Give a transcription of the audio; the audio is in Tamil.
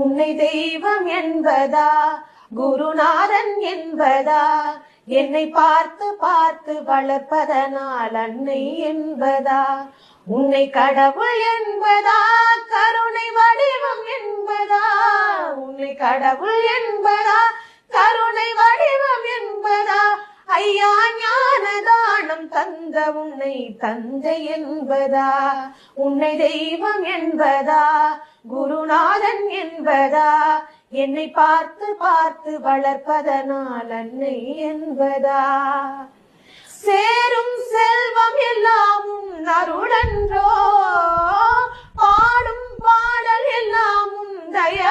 உன்னை தெய்வம் என்பதா, குருநாதன் என்பதா, என்னை பார்த்து பார்த்து வளர்ப்பதனால் அன்னை என்பதா, உன்னை கடவுள் என்பதா, கருணை வடிவம் என்பதா, உன்னை கடவுள் என்பதா, கருணை வடிவம் என்பதா, ஐயா ஞான தானம் தந்த உன்னை தந்தை என்பதா, உன்னை தெய்வம் என்பதா, குருநாதன் என்பதா, என்னை பார்த்து பார்த்து வளர்ப்பதனால் அன்னை என்பதா, சேரும் செல்வம் எல்லாமும் அருளன்றோ, பாடும் பாடல் எல்லாமும் தய